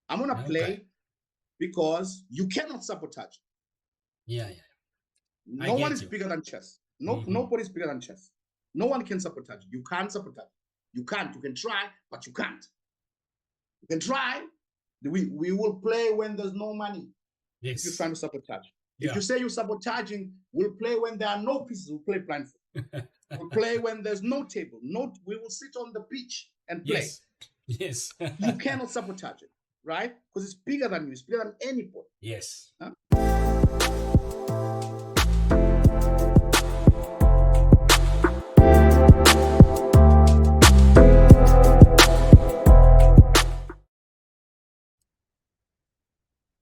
I'm gonna Okay. play because you cannot sabotage. Yeah. I No one get is you. bigger than chess. Mm-hmm. Nobody's bigger than chess. No one can sabotage. You can't sabotage. You can't. You can try, but you can't. You can try. We will play when there's no money. If you're Yes. trying to sabotage. If Yeah. you say you're sabotaging, we'll play when there are no pieces. We'll play blindfold. We'll play when there's no table. We will sit on the beach and play. Yes. You cannot sabotage it, right? Because it's bigger than you. It's bigger than anybody. Yes. Huh?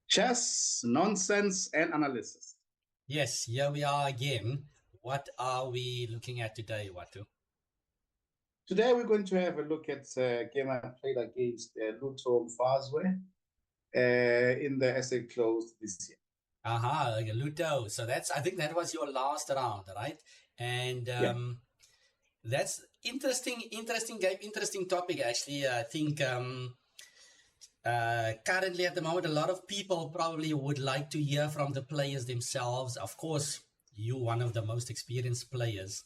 Chess, nonsense, and analysis. Yes, here we are again. What are we looking at today, Watu? Today we're going to have a look at a game I played against Luto Mfazwe in the SA Closed this year. Aha, Luto. So I think that was your last round, right? And Yeah. that's interesting game, interesting topic, actually. I think currently at the moment, a lot of people probably would like to hear from the players themselves. Of course, you, one of the most experienced players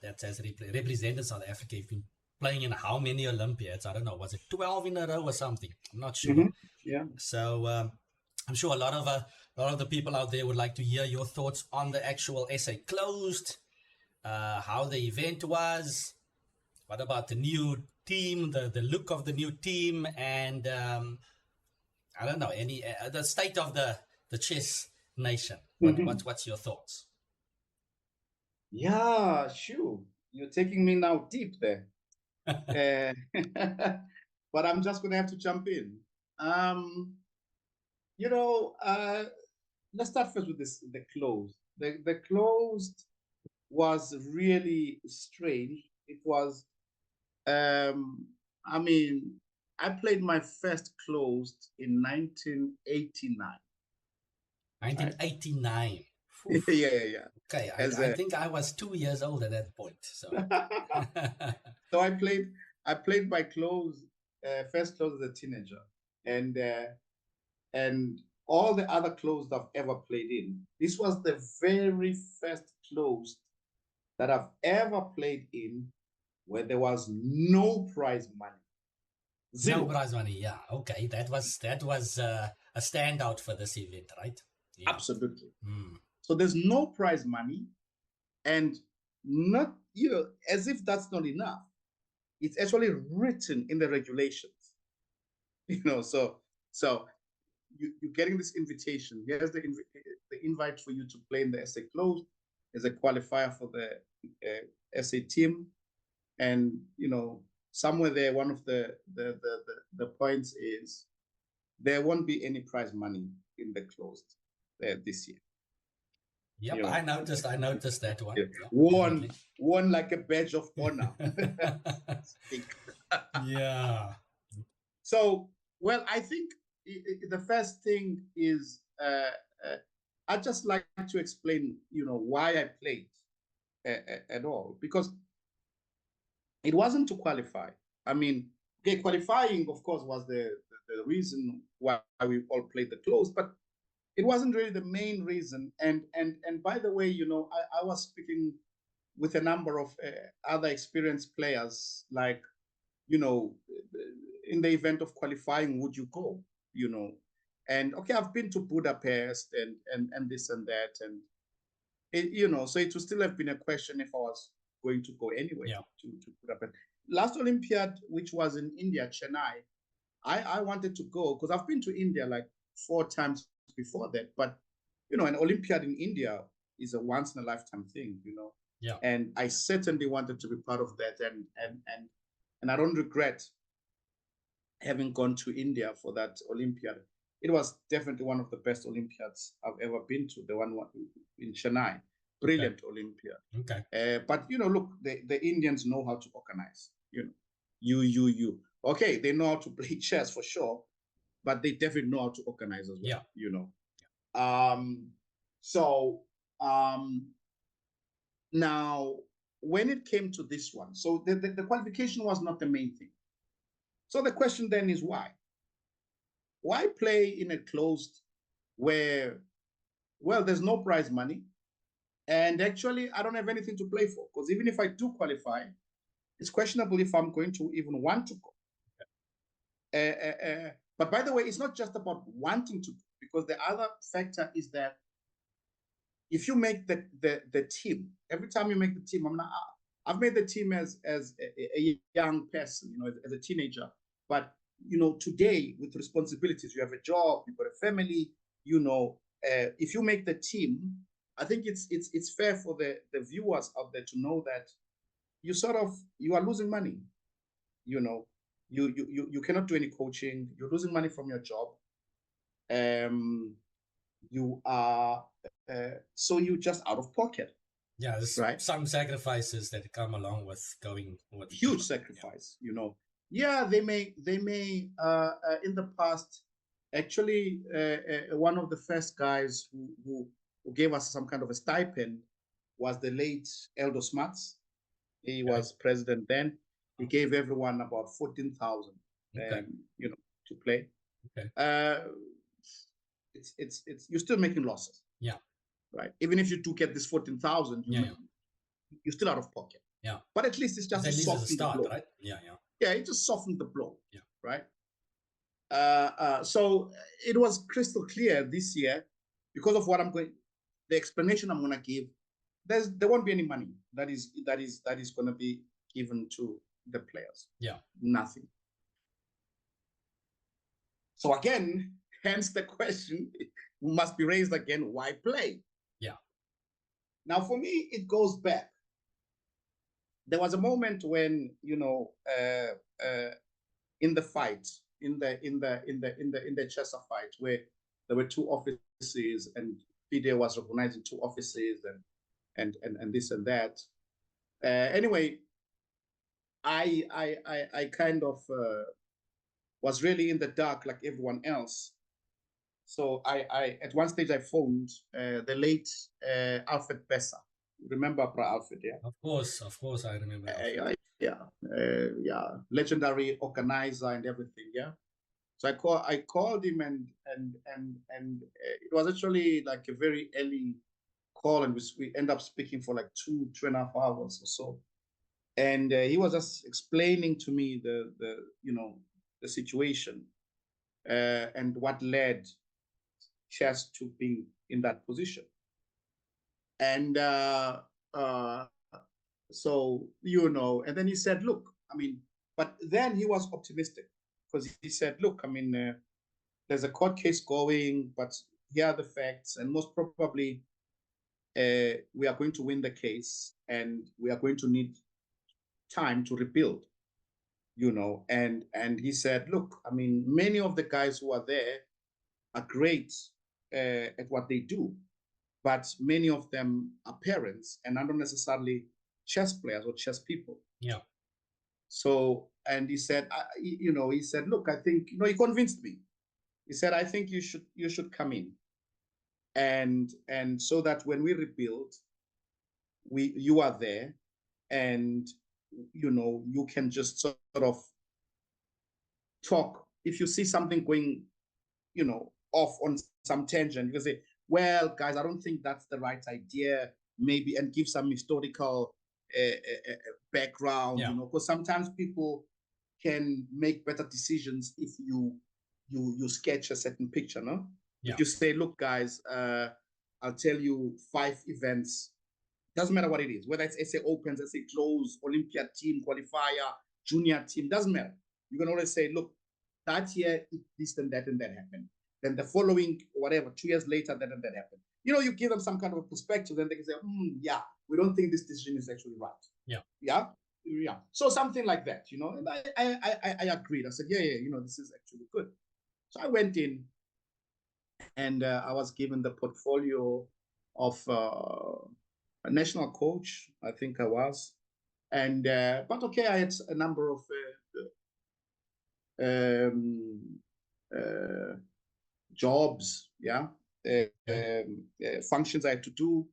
that has represented South Africa. You've been playing in how many Olympiads? I don't know. Was it 12 in a row or something? I'm not sure. Yeah. So I'm sure a lot of the people out there would like to hear your thoughts on the actual SA Closed, how the event was. What about the new team, the look of the new team, and I don't know, any the state of the chess nation. What's your thoughts? Yeah, sure. You're taking me now deep there. But I'm just going to have to jump in. You know, let's start first with the closed. The closed was really strange. It was, I mean, I played my first closed in 1989. 1989. Yeah. Okay, I think I was 2 years old at that point. So, so I played my first close as a teenager, and all the other closed I've ever played in. This was the very first closed that I've ever played in where there was no prize money. Zero. No prize money. Yeah. Okay. That was a standout for this event, right? Yeah. Absolutely. So there's no prize money, and not, as if that's not enough. It's actually written in the regulations. So you're getting this invitation. Here's the invite for you to play in the SA Closed as a qualifier for the SA team, and somewhere there, one of the points is there won't be any prize money in the closed this year. Yep, I noticed that one. Yeah. Won like a badge of honor. Yeah. So, well, I think the first thing is I'd just like to explain, why I played at all, because it wasn't to qualify. I mean, okay, qualifying, of course, was the reason why we all played the close, but it wasn't really the main reason. And by the way, I was speaking with a number of other experienced players, like, in the event of qualifying, would you go? And okay, I've been to Budapest and this and that, and so it would still have been a question if I was going to go anyway to Budapest. Last Olympiad, which was in India, Chennai, I wanted to go because I've been to India like 4 times before that, but an Olympiad in India is a once in a lifetime thing, Yeah. And I certainly wanted to be part of that, and I don't regret having gone to India for that Olympiad. It was definitely one of the best Olympiads I've ever been to, the one in Chennai. Brilliant Olympiad. Okay. But, look, the Indians know how to organize, you. Okay, they know how to play chess for sure, but they definitely know how to organize as well, Now, when it came to this one, so the qualification was not the main thing. So the question then is why? Why play in a closed where, well, there's no prize money, and actually I don't have anything to play for, because even if I do qualify, it's questionable if I'm going to even want to go. But by the way, it's not just about wanting to, because the other factor is that if you make the team, every time you make the team, I've made the team as a young person, as a teenager. But today with responsibilities, you have a job, you've got a family. If you make the team, I think it's fair for the viewers out there to know that you are losing money. You cannot do any coaching. You're losing money from your job. You are so you're just out of pocket. Yeah, there's right? some sacrifices that come along with going with Huge sacrifice. Yeah, they may in the past, actually, one of the first guys who gave us some kind of a stipend was the late Eldo Smarts. He was president then. He gave everyone about 14,000, to play. It's you're still making losses. Yeah. Right. Even if you do get this 14,000, you're still out of pocket. Yeah. But at least it's just to soften the blow. Right? Yeah. Yeah, it just softened the blow. Yeah. Right. So it was crystal clear this year, because of what the explanation I'm going to give. There won't be any money that is going to be given to the players. Yeah. Nothing. So again, hence the question must be raised again: why play? Yeah. Now, for me, it goes back. There was a moment when in the fight, in the Chester fight, where there were two offices, and FIDE was recognizing two offices, and this and that. Anyway, I kind of was really in the dark like everyone else. So I at one stage I phoned the late Alfred Bessa. Remember Alfred? Yeah. Of course, I remember. Yeah, legendary organizer and everything. Yeah. So I called him, and it was actually like a very early call, and we end up speaking for like 2.5 hours or so. And he was just explaining to me the situation and what led Chess to being in that position. And so and then he said, look, but then he was optimistic, because he said, look, there's a court case going, but here are the facts, and most probably we are going to win the case, and we are going to need time to rebuild, and he said, look, many of the guys who are there are great at what they do, but many of them are parents and are not necessarily chess players or chess people. Yeah. So, and he said, he said, look, I think, he convinced me. He said, I think you should come in, and so that when we rebuild, you are there, and you can just sort of talk. If you see something going, off on some tangent, you can say, well, guys, I don't think that's the right idea, maybe, and give some historical background, because sometimes people can make better decisions if you sketch a certain picture, no? Yeah. If you say, look, guys, I'll tell you 5 events, doesn't matter what it is, whether it's SA Opens, SA Close, Olympiad team, qualifier, junior team, doesn't matter. You can always say, look, that year, this and that happened. Then the following, whatever, 2 years later, that and that happened. You give them some kind of a perspective, then they can say, yeah, we don't think this decision is actually right. Yeah. Yeah. Yeah. So something like that, and I agreed. I said, yeah, this is actually good. So I went in, and I was given the portfolio of a national coach, I think I was. And, but okay, I had a number of jobs, functions I had to do,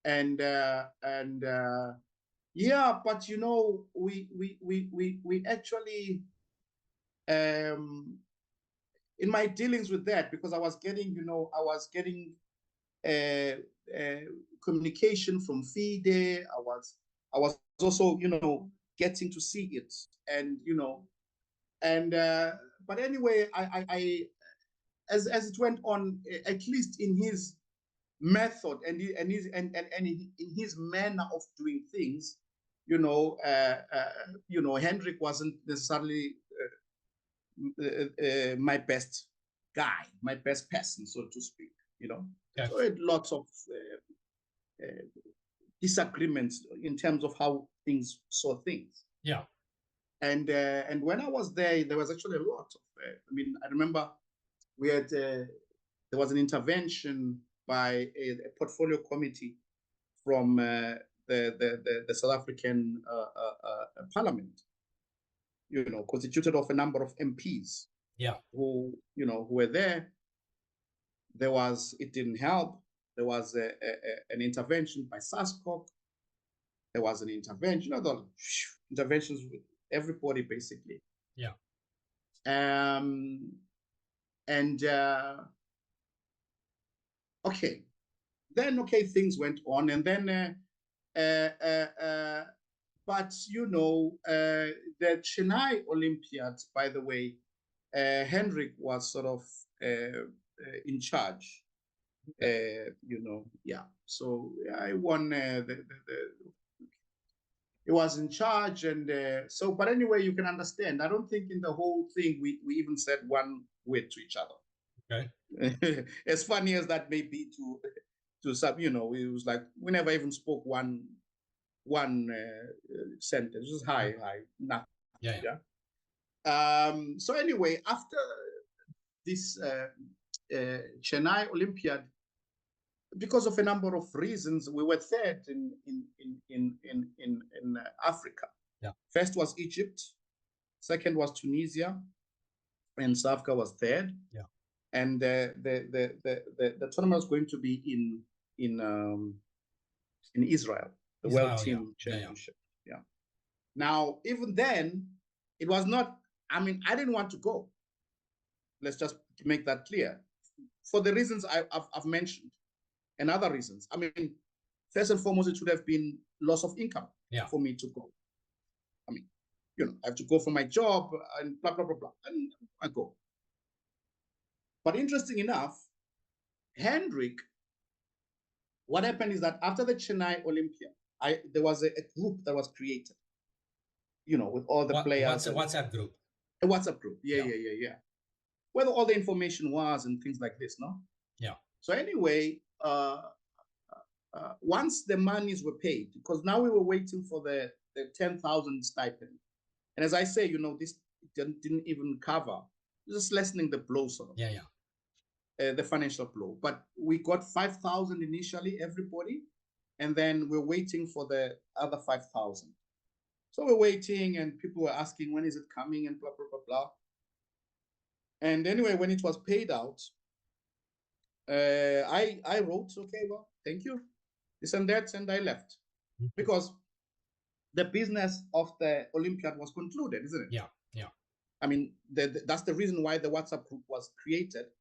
and yeah, but we actually in my dealings with that, because I was getting communication from FIDE. I was also, getting to see it, and but anyway, I as it went on, at least in his method and in his manner of doing things, Hendrik wasn't necessarily my best guy, my best person, so to speak. Okay. So it lots of disagreements in terms of how things saw things. Yeah. And when I was there was actually a lot of. I remember we had there was an intervention by a portfolio committee from the South African Parliament, constituted of a number of MPs. Yeah. Who were there. It didn't help. There was an intervention by SASCOC. There was an intervention, the interventions with everybody basically. Yeah. And okay, then things went on, and then but the Chennai Olympiads, by the way, Hendrik was sort of in charge. Yeah. So I won he was in charge, and so. But anyway, you can understand. I don't think in the whole thing we even said one word to each other. Okay. As funny as that may be to some, it was like we never even spoke one sentence. Just hi, nothing. Yeah. So anyway, after this Chennai Olympiad, because of a number of reasons, we were third in Africa. Yeah. First was Egypt, second was Tunisia, and South Africa was third. Yeah. And the tournament was going to be in Israel, the World Team Championship. Yeah. Now, even then, it was not. I didn't want to go. Let's just make that clear, for the reasons I've mentioned, and other reasons. First and foremost, it should have been loss of income for me to go. I have to go for my job and blah, blah, blah, blah. And I go. But interesting enough, Hendrik, what happened is that after the Chennai Olympia, there was a group that was created, with all the players. A WhatsApp group. A WhatsApp group. Yeah. Where all the information was and things like this, no? Yeah. So anyway, once the monies were paid, because now we were waiting for the 10,000 stipend. And as I say, this didn't even cover, just lessening the blow, sort of. Yeah. The financial blow. But we got 5,000 initially, everybody, and then we're waiting for the other 5,000. So we're waiting, and people were asking, when is it coming, and blah, blah, blah, blah. And anyway, when it was paid out, I wrote, okay, well, thank you, this and that, and I left. Because the business of the Olympiad was concluded, isn't it? Yeah. That's the reason why the WhatsApp group was created.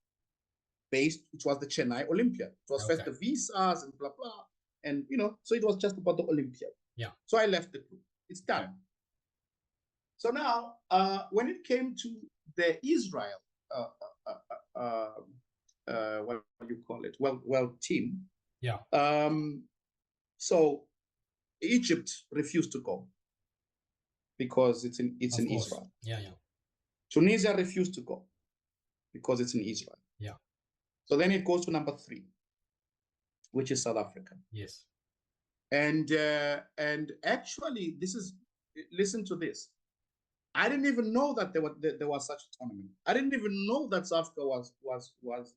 It was the Chennai Olympiad. It was first the visas and blah, blah. And, so it was just about the Olympiad. Yeah. So I left the group. It's done. Okay. So now, when it came to the Israel, what do you call it? Well, team. Yeah. So Egypt refused to go because it's in Israel. Yeah. Tunisia refused to go because it's in Israel. Yeah. So then it goes to number 3, which is South Africa. Yes. And actually, listen to this. I didn't even know that there was such a tournament. I didn't even know that South Africa was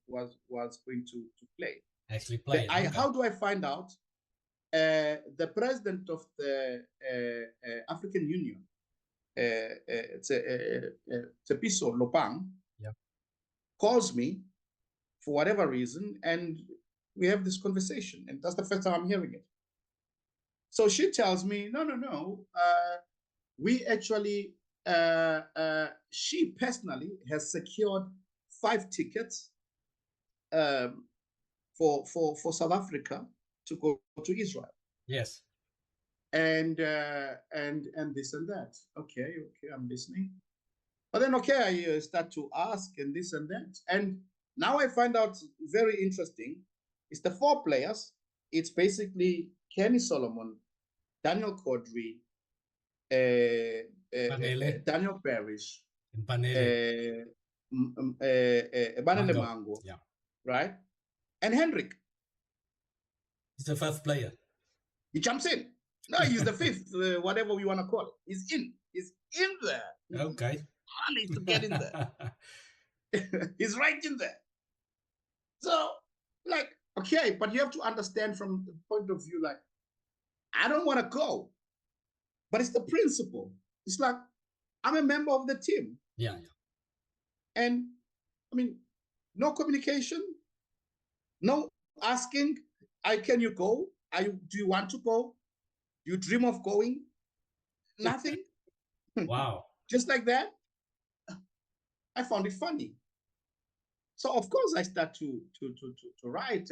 going to play. Actually play. How do I find out? The president of the African Union, Tsepiso Lopang, calls me for whatever reason, and we have this conversation, and that's the first time I'm hearing it. So she tells me, no, we actually she personally has secured 5 tickets for South Africa to go to Israel. Yes. And this and that. Okay, I'm listening. But then, I start to ask and this and that. And now I find out very interesting. It's the 4 players. It's basically Kenny Solomon, Daniel Kodri, Daniel Parrish, Banele Mango, yeah, right? And Hendrik. He's the 5th player. He jumps in. No, he's the 5th, whatever we want to call it. He's in there. Okay. He's to get in there. He's right in there. So, like, okay, but you have to understand from the point of view, like, I don't want to go, but it's the principle. It's like, I'm a member of the team. Yeah. And, I mean, no communication, no asking, can you go? Do you want to go? Do you dream of going? Nothing. Wow. Just like that. I found it funny. So of course I start to write,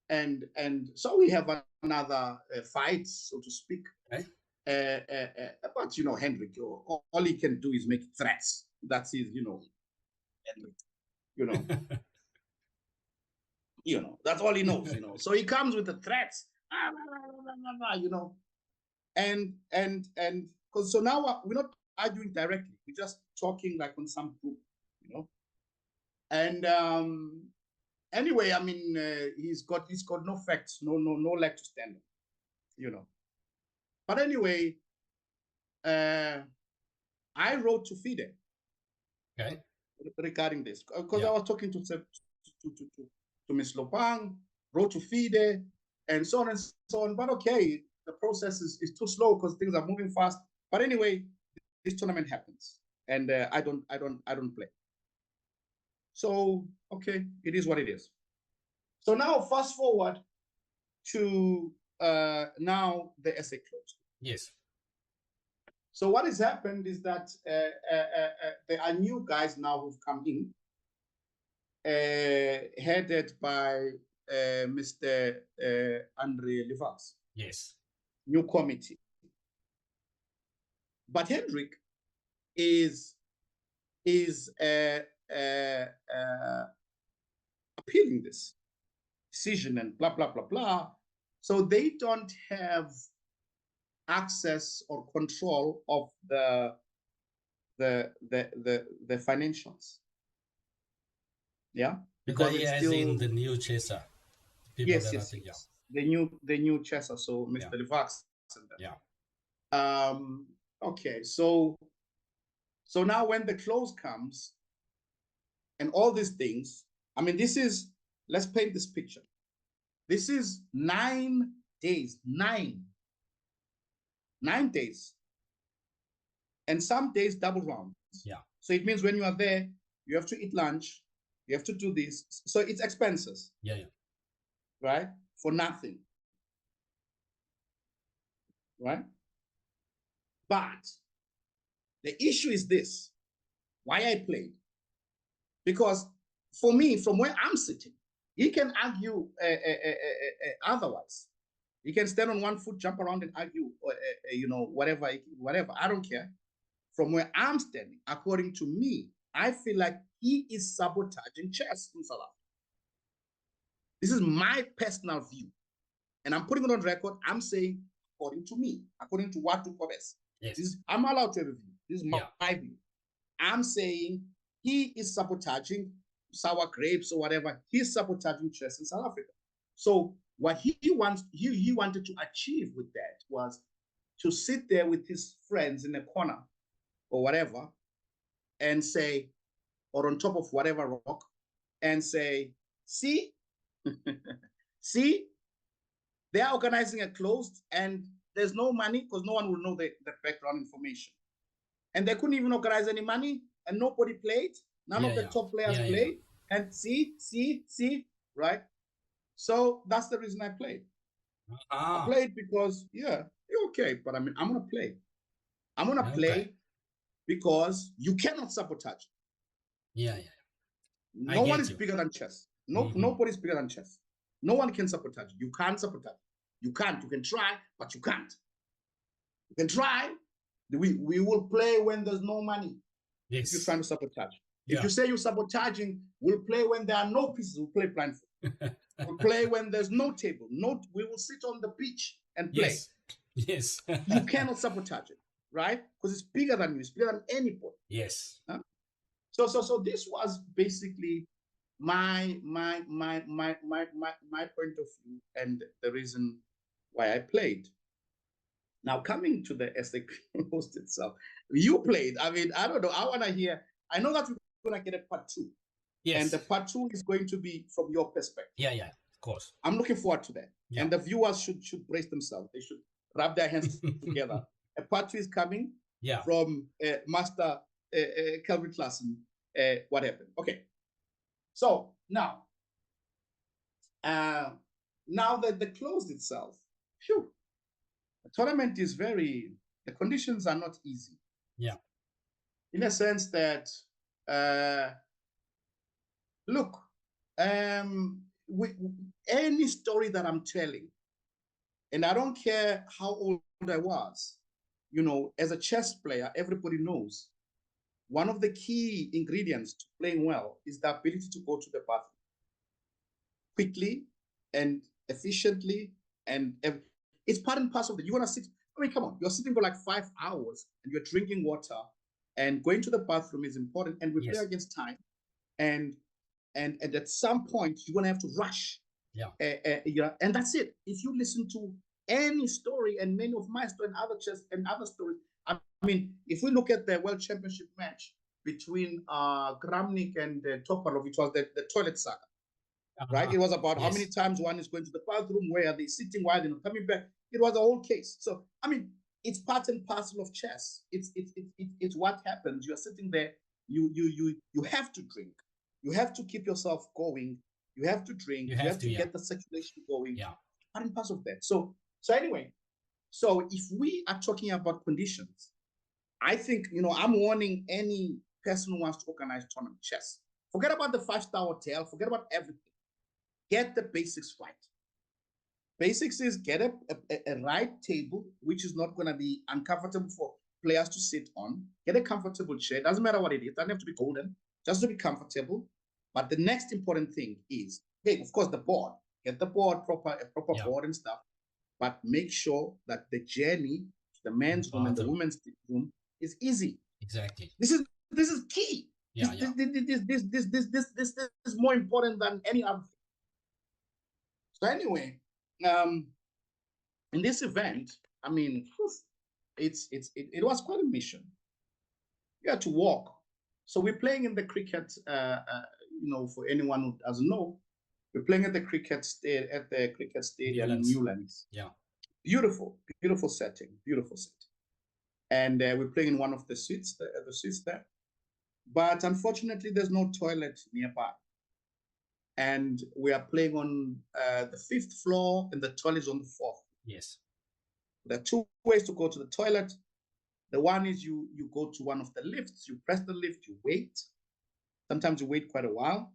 and so we have another fight, so to speak. Okay. But Hendrik, all he can do is make threats. That's his, Hendrik, that's all he knows. So he comes with the threats, and because so now we're not arguing directly, we're just talking like on some group, and anyway, I mean, he's got no facts, no leg to stand on, But anyway, I wrote to FIDE, okay, regarding this, because I was talking to Ms. Lopang, wrote to FIDE, and so on and so on. But okay, the process is too slow because things are moving fast. But anyway, this tournament happens, and I don't play. So okay, it is what it is. So now fast forward to now the SA closed. Yes. So what has happened is that there are new guys now who've come in, headed by Mr. Andre Levax. Yes. New committee. But Hendrik is appealing this decision and blah blah blah blah. So they don't have access or control of the financials. Yeah, because he has in the new chaser. Yes. The new chaser. So Mr. Levax. Yeah. Okay. So now when the close comes and all these things, I mean, let's paint this picture. This is 9 days, 9 days. And some days double rounds. Yeah. So it means when you are there, you have to eat lunch, you have to do this. So it's expenses. Yeah. Right? For nothing. Right? But the issue is this, why I played. Because for me, from where I'm sitting, he can argue otherwise. He can stand on one foot, jump around and argue, whatever. I don't care. From where I'm standing, according to me, I feel like he is sabotaging chess in South Africa. This is my personal view. And I'm putting it on record. I'm saying, according to me, according to Watu Kobese. Yes. I'm allowed to review. This is my view. I'm saying he is sabotaging sour grapes or whatever. He's sabotaging chess in South Africa. So what he wanted to achieve with that was to sit there with his friends in a corner or whatever and say, or on top of whatever rock, and say, see, see, they are organizing a closed and there's no money because no one will know the background information. And they couldn't even organize any money and nobody played. None of the top players played. And see, right? So that's the reason I played. I played because, you're okay, but I mean, I'm going to play. I'm going to play because you cannot sabotage. Yeah. No one is bigger than chess. Nobody's bigger than chess. No one can sabotage. You can't sabotage. You can't. You can try, but you can't. You can try. We will play when there's no money. Yes. If you're trying to sabotage. If you say you're sabotaging, we'll play when there are no pieces. We'll play blindfold. We'll play when there's no table. We will sit on the beach and play. Yes. You cannot sabotage it, right? Because it's bigger than you. It's bigger than anybody. Yes. Huh? So this was basically my point of view and the reason why I played. Now, coming to the essay closed itself, you played. I mean, I don't know. I want to hear. I know that we're going to get a part 2. Yes. And the part 2 is going to be from your perspective. Yeah, of course. I'm looking forward to that. Yeah. And the viewers should brace themselves. They should rub their hands together. A part 2 is coming from Master Calvin Klassen. What happened? Okay. So now that the closed itself, phew, the tournament is the conditions are not easy. Yeah. In a sense that, look, any story that I'm telling, and I don't care how old I was, as a chess player, everybody knows one of the key ingredients to playing well is the ability to go to the bathroom quickly and efficiently, and it's part and parcel of it. You want to sit, I mean, come on, you're sitting for like 5 hours and you're drinking water, and going to the bathroom is important, and we play against time, and at some point you're gonna have to rush. And that's it. If you listen to any story, and many of my stories and other chess and other stories, I mean, if we look at the World Championship match between Kramnik and Topalov, it was the toilet saga. Right? It was about how many times one is going to the bathroom, where are they sitting, why are they not coming back? It was a whole case. So, I mean, it's part and parcel of chess. It's what happens. You're sitting there, you have to drink. You have to keep yourself going. You have to drink. You have to get the circulation going. Yeah. Part and parcel of that. So anyway, so if we are talking about conditions, I think, I'm warning any person who wants to organize tournament chess. Forget about the 5-star hotel. Forget about everything. Get the basics right. Basics is get a right table, which is not going to be uncomfortable for players to sit on. Get a comfortable chair. Doesn't matter what it is. It doesn't have to be golden. Just to be comfortable. But the next important thing is, of course, the board. Get the board, a proper board and stuff. But make sure that the journey to the men's room and the women's room is easy. Exactly. This is key. This is more important than any other thing. So anyway, in this event, I mean, it was quite a mission. You had to walk. So we're playing in the cricket. For anyone who doesn't know, we're playing at the cricket stadium in Newlands. Yeah, beautiful setting, And we're playing in one of the suites, the suites there. But unfortunately, there's no toilet nearby. And we are playing on the 5th floor, and the toilet is on the 4th. Yes. There are 2 ways to go to the toilet. The one is you go to one of the lifts, you press the lift, you wait. Sometimes you wait quite a while.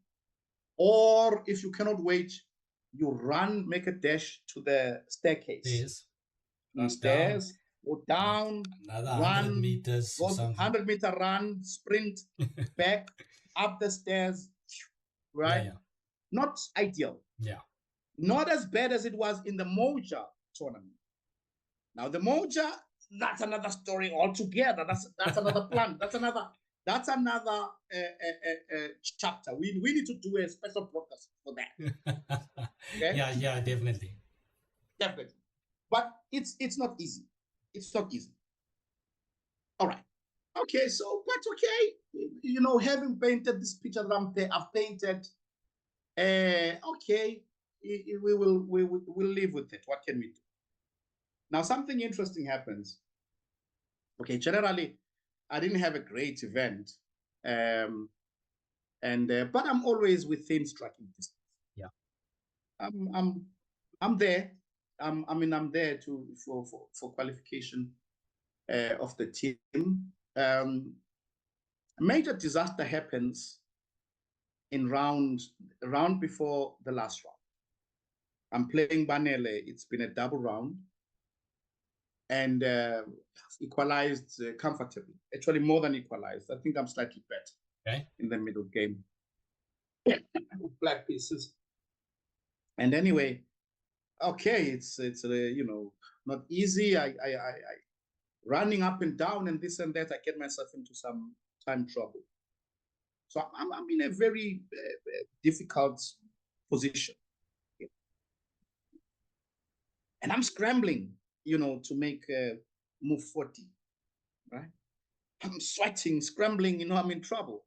Or if you cannot wait, you run, make a dash to the staircase. Stairs, go down, another run, 100 meters, 100-meter run, sprint, back, up the stairs, right? Yeah. Not ideal. Yeah. Not as bad as it was in the Moja tournament. Now the Moja, that's another story altogether. That's another plan. That's another chapter. We need to do a special broadcast for that. Okay? Yeah, definitely. But it's not easy. It's not easy. All right. Okay, so but okay, having painted this picture that I've painted, okay, we'll live with it. What can we do? Now, something interesting happens. Okay, generally, I didn't have a great event, but I'm always within striking distance. Yeah, I'm there. I'm there for qualification of the team. A major disaster happens in round before the last round. I'm playing Banele. It's been a double round and equalized comfortably. Actually, more than equalized. I think I'm slightly better in the middle game. Black pieces. And anyway, okay, it's not easy. I running up and down and this and that. I get myself into some time trouble. So I'm in a very difficult position. And I'm scrambling, to make move 40, right? I'm sweating, scrambling, I'm in trouble.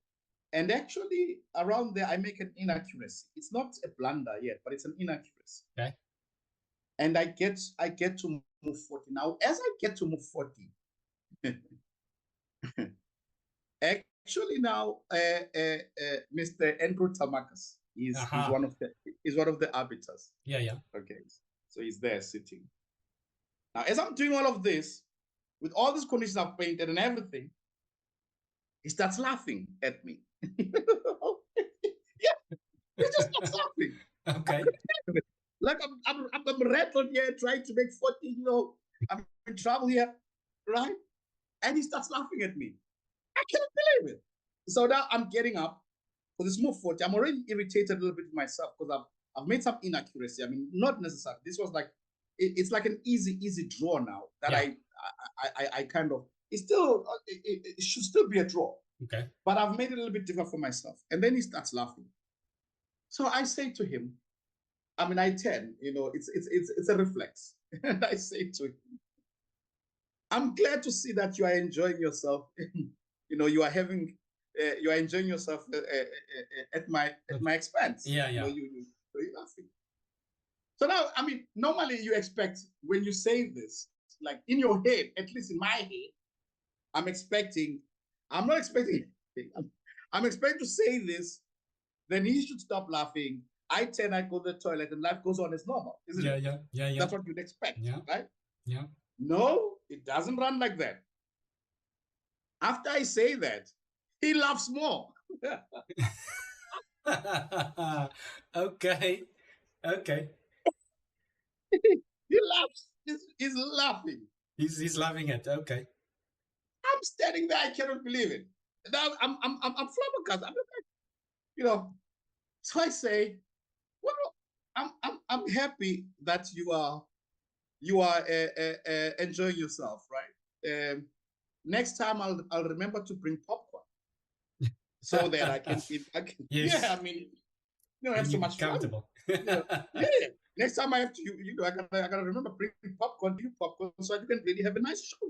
And actually, around there, I make an inaccuracy. It's not a blunder yet, but it's an inaccuracy. Okay. And I get to move 40. Now, as I get to move 40, actually now, Mr. Andrew Tamakas is one of the arbiters. Yeah. Okay. So he's there sitting. Now, as I'm doing all of this, with all these conditions I've painted and everything, he starts laughing at me. Yeah, he just starts laughing. Okay. Like I'm rattled here trying to make 40, I'm in trouble here, right? And he starts laughing at me. I can't believe it. So now I'm getting up for this move 40. I'm already irritated a little bit with myself because I've made some inaccuracy. I mean, not necessarily. This was like, it's like an easy draw now that I kind of, it should still be a draw. Okay. But I've made it a little bit different for myself. And then he starts laughing. So I say to him, I mean, I tend, it's a reflex. And I say to him, I'm glad to see that you are enjoying yourself. You are having, you are enjoying yourself at my expense. Yeah. You're laughing. So now, I mean, normally you expect when you say this, like in your head, at least in my head, I'm not expecting I'm expecting to say this, then he should stop laughing. I go to the toilet and life goes on as normal, isn't it? Yeah. That's what you'd expect, right? Yeah. No, it doesn't run like that. After I say that, he laughs more. Okay. He laughs. He's laughing. He's laughing at. Okay. I'm standing there. I cannot believe it. Now I'm flabbergasted. I'm like, So I say, well, I'm happy that you are enjoying yourself, right? Next time I'll remember to bring popcorn so that I can Yes. Yeah, I mean, have so much comfortable. fun. Yeah. Next time I have to, I gotta remember bring popcorn so you can really have a nice show.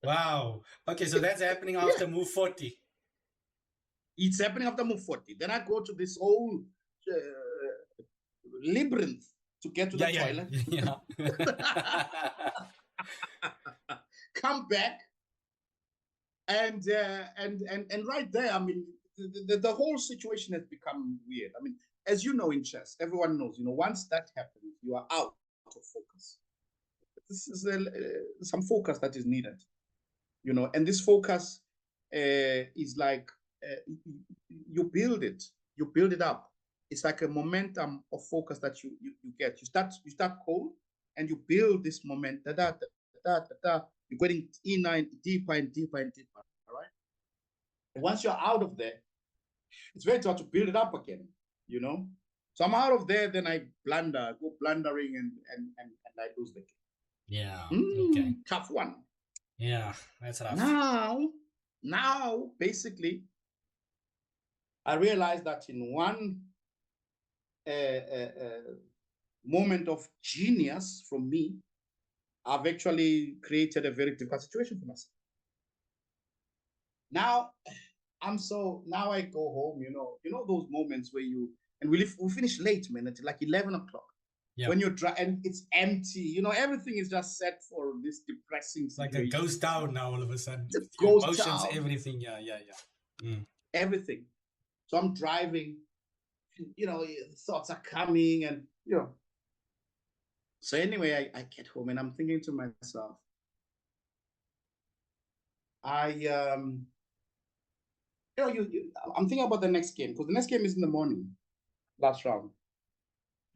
Wow. Okay, so that's happening after move 40. It's happening after move 40. Then I go to this whole labyrinth to get to the toilet. Yeah. Come back, and right there, I mean, the whole situation has become weird. I mean, as you know, in chess, everyone knows, once that happens, you are out of focus. This is some focus that is needed, and this focus is like you build it up. It's like a momentum of focus that you get. You start cold and you build this momentum. You're getting deeper and deeper and deeper. All right. And once you're out of there, it's very hard to build it up again. So I'm out of there. Then I go blundering, and I lose the game. Yeah. Okay. Tough one. Yeah, that's rough. Now, basically, I realized that in one moment of genius from me, I've actually created a very difficult situation for myself. Now I go home, those moments where we finish late, man, until like 11 o'clock. Yeah. When you're and it's empty, everything is just set for this depressing situation. Like a ghost town now all of a sudden. Emotions, town. Everything, yeah. Everything. So I'm driving, thoughts are coming, and So anyway, I get home and I'm thinking to myself, I I'm thinking about the next game because the next game is in the morning, last round,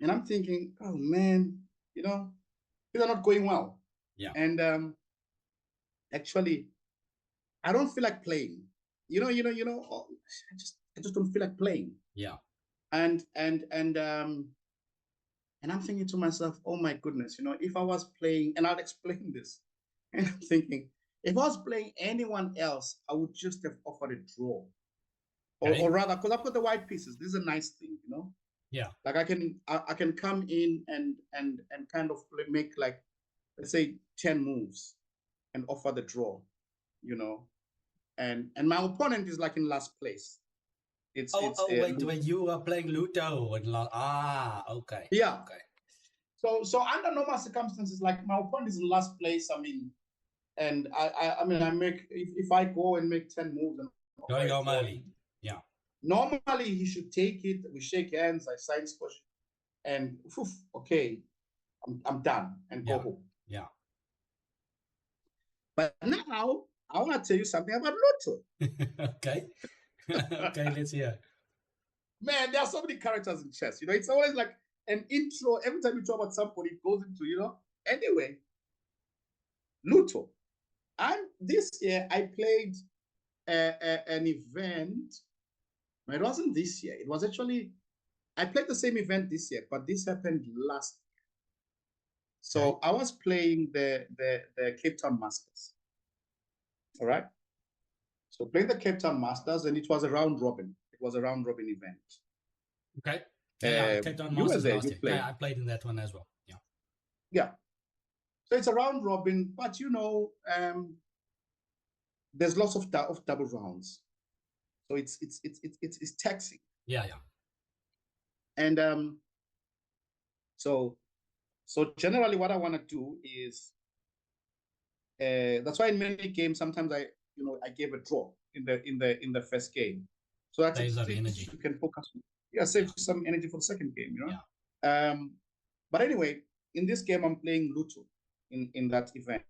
and I'm thinking, oh man, things are not going well. Yeah. And actually, I don't feel like playing. Oh, I just don't feel like playing. Yeah. And I'm thinking to myself, oh my goodness, if I was playing, and I'll explain this, and I'm thinking, if I was playing anyone else, I would just have offered a draw. Okay. Or rather, because I've got the white pieces. This is a nice thing, Yeah. Like I can come in and kind of make, like, let's say 10 moves and offer the draw, and my opponent is like in last place. It's Wait, when you were playing Ludo and okay. Yeah. Okay. So under normal circumstances, like, my opponent is in last place. I mean, and I mean, I make, if I go and make 10 moves and Going home early. Yeah. normally he should take it. We shake hands. I sign squash, and okay, I'm done and go home. Yeah. But now I want to tell you something about Lotto. Okay. Okay, let's hear. Man, there are so many characters in chess. It's always like an intro. Every time you talk about somebody, it goes into. Anyway, Luto. And this year I played an event. No, it wasn't this year. It was actually, I played the same event this year, but this happened last year. So Okay. I was playing the Cape Town Masters. All right. So playing the Cape Town Masters, and it was a round robin. It was a round robin event. Okay. Yeah, Cape Town You were Masters there. last You year. played. Yeah, I played in that one as well. Yeah. Yeah. So it's a round robin, but there's lots of double rounds. So it's taxing. Yeah, yeah. And so generally what I want to do is, that's why in many games sometimes I gave a draw in the first game, so that Saves up energy. you can focus. Yeah, save some energy for the second game. Yeah. But anyway, in this game I'm playing Luto in that event.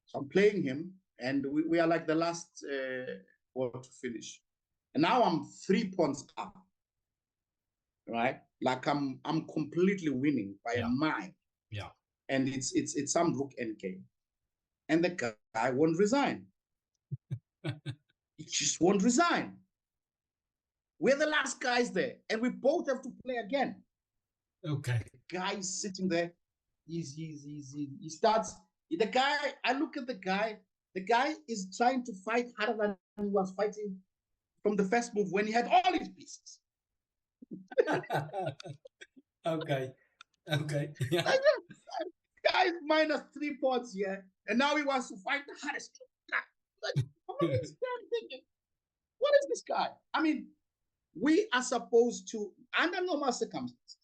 So I'm playing him, and we are like the last to finish, and now I'm 3 points up. Right, like I'm completely winning by a mile. Yeah. And it's some rook end game, and the guy won't resign. He just won't resign. We're the last guys there, and we both have to play again. Okay. The guy is sitting there. He starts. The guy. I look at the guy. The guy is trying to fight harder than he was fighting from the first move when he had all his pieces. Okay. Okay. Yeah. Like, guy is minus 3 points here, and now he wants to fight the hardest. Like, what is this guy? I mean, we are supposed to, under normal circumstances,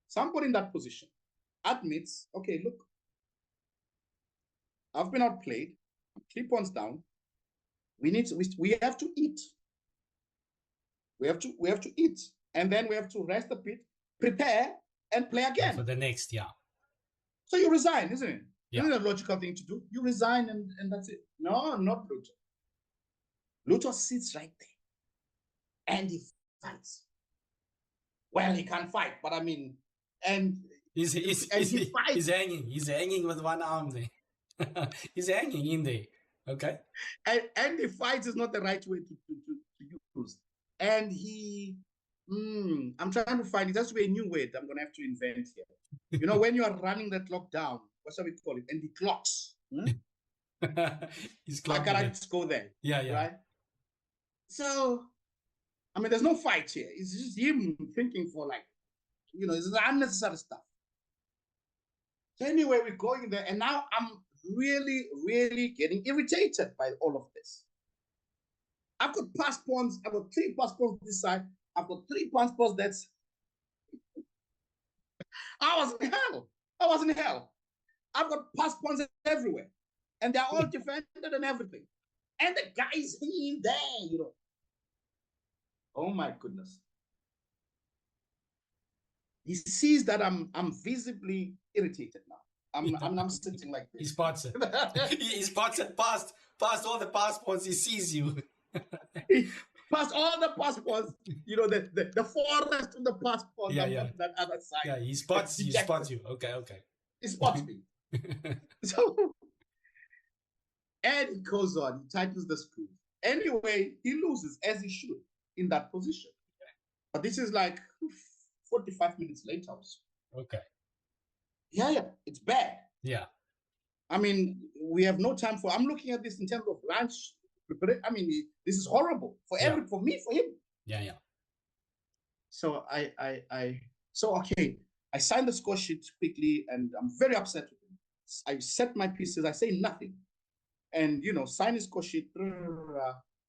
somebody in that position admits, okay, look, I've been outplayed, 3 points down. We have to eat. We have to eat, and then we have to rest a bit, prepare, and play again. For the next, yeah. So you resign, isn't it? Yeah. Isn't it a logical thing to do? You resign, and that's it. No, not Luto. Luto sits right there, and he fights. Well, he can't fight, but I mean, and he's fights. He's hanging. He's hanging with one arm there. He's hanging in there. Okay. And the fight is not the right way to use. And he, I'm trying to find it. That's a new word I'm going to have to invent here. When you are running the clock down, what shall we call it? And the clocks. He's clocking. I gotta go there. Yeah, yeah. Right? So, I mean, there's no fight here. It's just him thinking for, like, it's unnecessary stuff. So anyway, we're going there, and now I'm really, really getting irritated by all of this. I've got pass pawns. I've got 3 pass pawns this side. I've got 3 pass pawns that's. I was in hell. I've got pass pawns everywhere, and they're all defended and everything. And the guy's in there, Oh my goodness. He sees that I'm visibly irritated now. I'm sitting like He this. spots it. He spots it past all the passports. He sees you. Past all the passports, the forest of the passports Yeah, on yeah. that other side. Yeah, he spots you. Dejected. Spots you. Okay, okay. He spots me. So, and he goes on. He tightens the screw. Anyway, he loses as he should in that position. But this is like 45 minutes later. Okay. Yeah, it's bad. Yeah. I mean, we have no time for. I'm looking at this in terms of lunch. I mean, this is horrible for for me, for him. Yeah. So okay. I signed the score sheet quickly, and I'm very upset with him. I set my pieces. I say nothing, and sign his score sheet.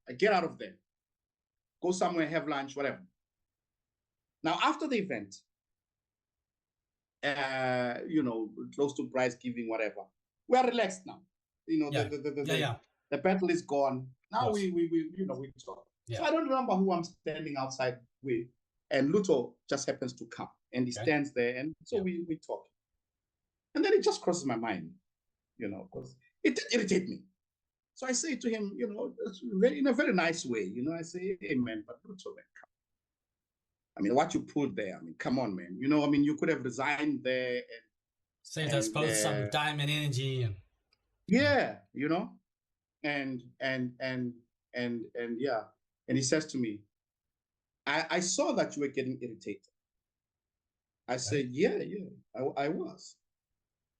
I get out of there, go somewhere, have lunch, whatever. Now after the event, close to prize giving, whatever, we are relaxed now. The battle is gone. Now we talk. Yeah. So I don't remember who I'm standing outside with, and Luto just happens to come, and he stands there, and so we talk. And then it just crosses my mind, because it did irritate me. So I say to him, in a very nice way, I say, hey man, but Luto, man, come. I mean, what you pulled there, I mean, come on, man. You could have resigned there and saved us both some time and energy. And and yeah. And he says to me, I saw that you were getting irritated. I said, yeah, I was.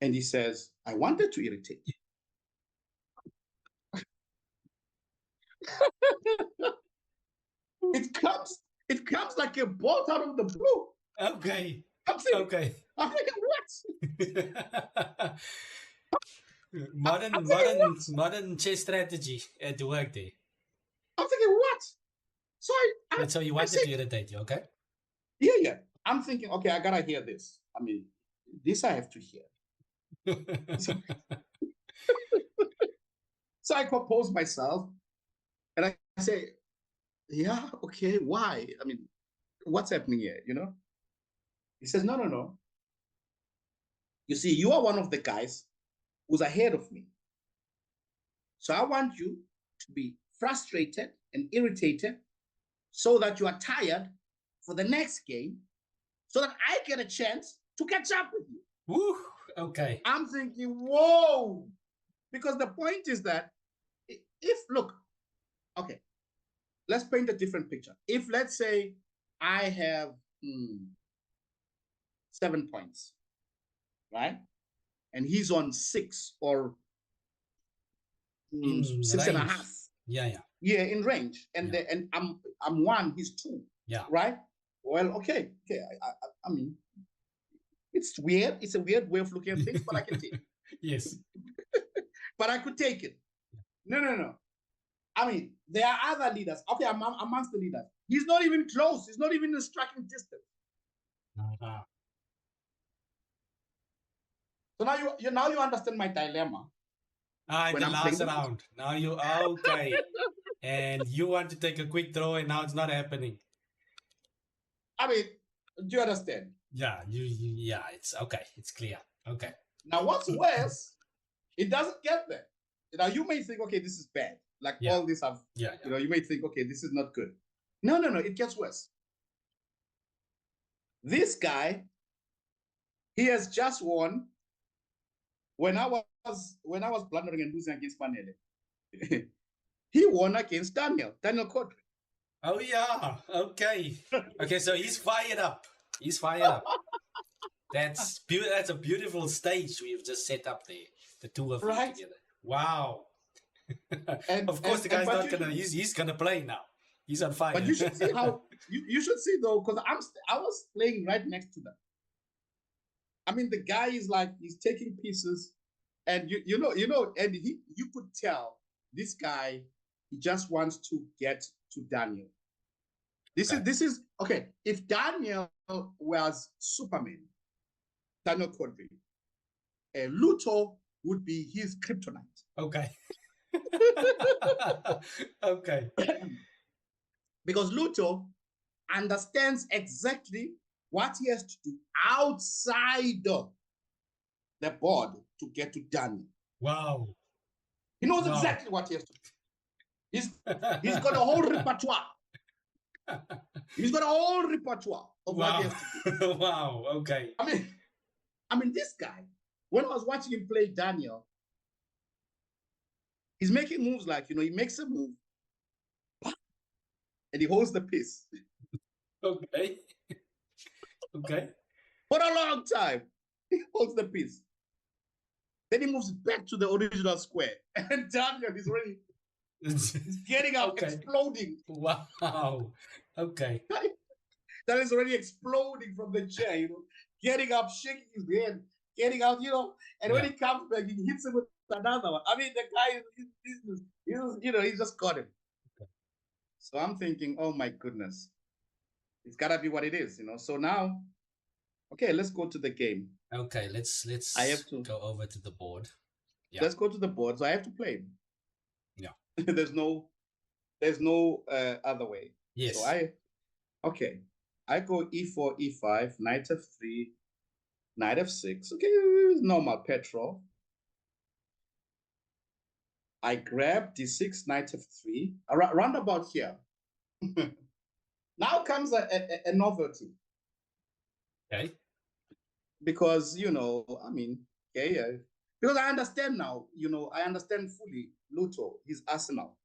And he says, I wanted to irritate you. It comes like a bolt out of the blue. Okay. I'm thinking, what? modern chess strategy at work there. I'm thinking, what? So you wanted to irritate you, okay? Yeah. I'm thinking, okay, I gotta hear this. I mean, this I have to hear. So I compose myself, and I say, yeah, okay, why? I mean, what's happening here, He says, no. You see, you are one of the guys who's ahead of me. So I want you to be frustrated and irritated so that you are tired for the next game, so that I get a chance to catch up with you. Woo, okay. I'm thinking, whoa, because the point is that okay, let's paint a different picture. If, let's say, I have 7 points, right? And he's on 6 or 6.5. Yeah. Yeah, in range. And and I'm 1, he's 2. Yeah. Right? Well, okay. I mean, it's weird. It's a weird way of looking at things, but I can take it. Yes. But I could take it. No. I mean, there are other leaders. Okay, I'm amongst the leaders. He's not even close. He's not even in striking distance. So now you understand my dilemma. In the last round. Now you okay. And you want to take a quick throw, and now it's not happening. I mean, do you understand? Yeah, it's okay. It's clear. Okay. Now, what's worse, it doesn't get there. Now, you may think, okay, this is bad. Like all this have, you may think, okay, this is not good. No, it gets worse. This guy, he has just won. When I was blundering and losing against Panele, he won against Daniel Kodri. Oh yeah, okay. Okay, so he's fired up. That's a beautiful stage we've just set up there. The two of you together. Wow. And, of course, the guy's not gonna. He's gonna play now. He's on fire. But you should see how you should see though, because I was playing right next to them. I mean, the guy is like, he's taking pieces, and you know, and you could tell this guy, he just wants to get to Daniel. This is okay. If Daniel was Superman, Daniel Kodri, Luto would be his kryptonite. Okay. Okay. Because Luto understands exactly what he has to do outside of the board to get to Daniel. Wow. He knows exactly what he has to do. He's got a whole repertoire. He's got a whole repertoire of what he has to do. Wow. Okay. I mean, this guy, when I was watching him play Daniel, he's making moves like, he makes a move and he holds the piece. Okay. Okay. For a long time, he holds the piece. Then he moves back to the original square. And Daniel is already he's getting up, exploding. Wow. Okay. That is already exploding from the chair, getting up, shaking his head, getting out, and when he comes back, he hits him with another one. I mean, the guy, he's just got him. Okay. So I'm thinking, oh my goodness, it's gotta be what it is, So now, okay, let's go to the game. Okay, let's go over to the board. Yeah. Let's go to the board. So I have to play. Yeah. There's no other way. Yes. So I go e4, e5, knight f3, knight f6. Okay, normal petrol. I grab d6, knight f3, around about here. Now comes a novelty. Okay. Because, because I understand now, I understand fully Luto, his arsenal.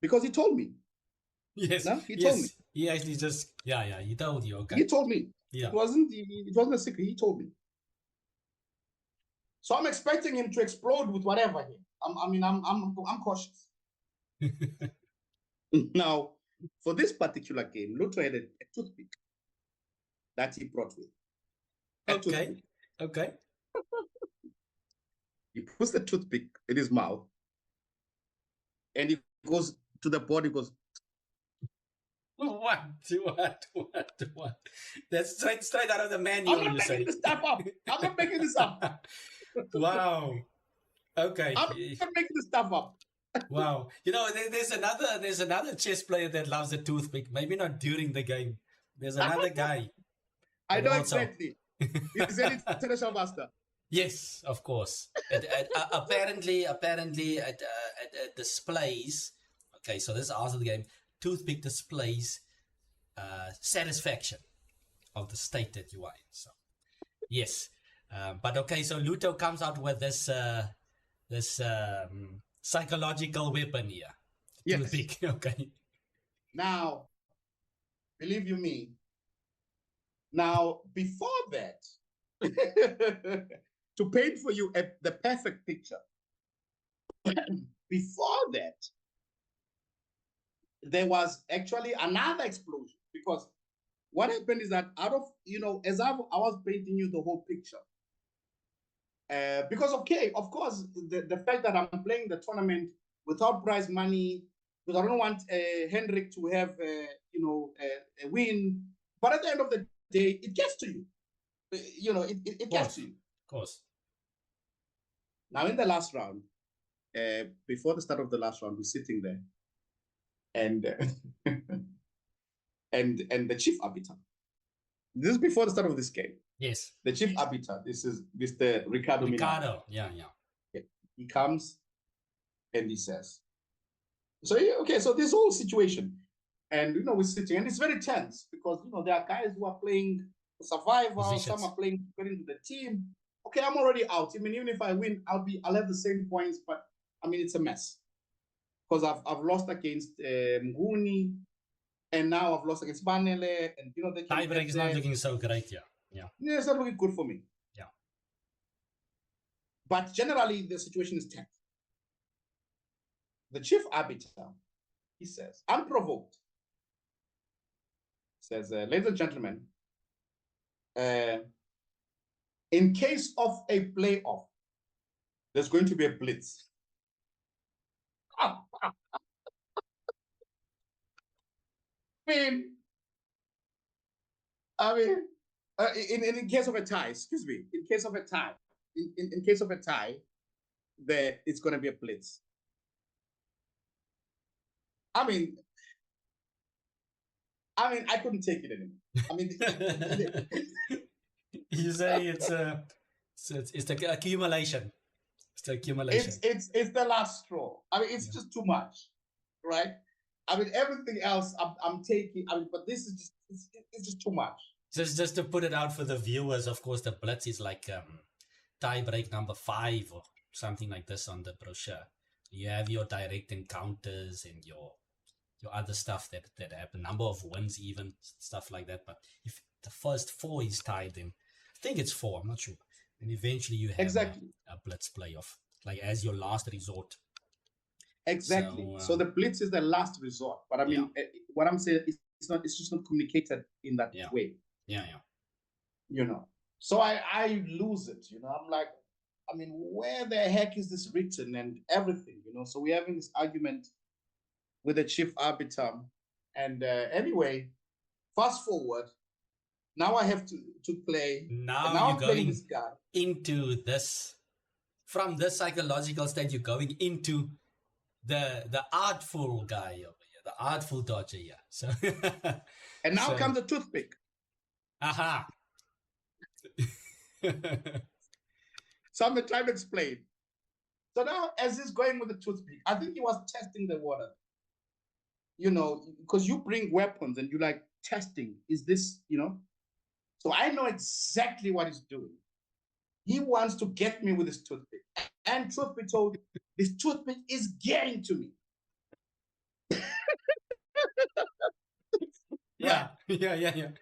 Because he told me. Yes. No? He told me. He actually just, he told you, okay. He told me. Yeah. It wasn't a secret, he told me. So I'm expecting him to explode with whatever here. I'm cautious. Now, for this particular game, Luto had a toothpick that he brought with. Okay. He puts the toothpick in his mouth and he goes to the board. He goes, What? That's straight out of the manual. I'm not making this stuff up. I'm not making this up. Wow. Okay. I'm not making this stuff up. Wow. There's another chess player that loves a toothpick. Maybe not during the game. There's another guy. I know exactly. He's an international master. Yes, of course. Apparently, at displays. Okay, so this is also the game. Toothpick displays satisfaction of the state that you are in. So, yes. But okay, so Luto comes out with this psychological weapon here. Yes. Toothpick. Okay. Now, believe you me. Now, before that, to paint for you the perfect picture, before that, there was actually another explosion, because what happened is that out of, as I was painting you the whole picture, because, okay, of course, the fact that I'm playing the tournament without prize money, because I don't want Hendrik to have, a win, but at the end of the day, it gets to you. It gets to you. Of course. Now, in the last round, before the start of the last round, we're sitting there, and and the chief arbiter. This is before the start of this game. Yes. The chief arbiter. This is Mr. Ricardo. Yeah. He comes and he says, so this whole situation, and we're sitting, and it's very tense because there are guys who are playing survival, some are playing to get into the team. Okay, I'm already out. Even if I win, I'll have the same points, but it's a mess because I've lost against Mguni, and now I've lost against Banele, and the tiebreak is not looking so great. Yeah, it's not looking good for me. Yeah, but generally the situation is tense. The chief arbiter, he says, unprovoked, says, ladies and gentlemen, in case of a playoff, there's going to be a blitz. In case of a tie, excuse me, in case of a tie, in case of a tie, it's going to be a blitz. I couldn't take it anymore. You say it's So it's the accumulation. It's the accumulation. It's the last straw. I mean, it's Yeah. just too much, right? I mean, everything else I'm taking. I mean, but this is just it's just too much. Just to put it out for the viewers, of course, the Blitz is like tie break number 5 or something like this on the brochure. You have your direct encounters and your other stuff that happen, number of wins, even stuff like that. But if the first 4 is tied, then I think it's 4. I'm not sure. And eventually you have Exactly. a Blitz playoff, like as your last resort. Exactly. So the blitz is the last resort. But I mean, what I'm saying is it's just not communicated in that way. Yeah. You know. So I lose it. You know, I'm like, I mean, where the heck is this written and everything? You know. So we're having this argument with the chief arbiter, and anyway, fast forward. Now I have to play. Now you're I'm playing going this guy into this. From this psychological state, you're going into the artful guy over here, the artful dodger here. So and now comes the toothpick. Aha. So I'm trying to explain. So now, as he's going with the toothpick, I think he was testing the water. You know, because you bring weapons and you like testing. Is this, you know? So I know exactly what he's doing. He wants to get me with his toothpick. And truth be told, this toothpick is getting to me. Yeah.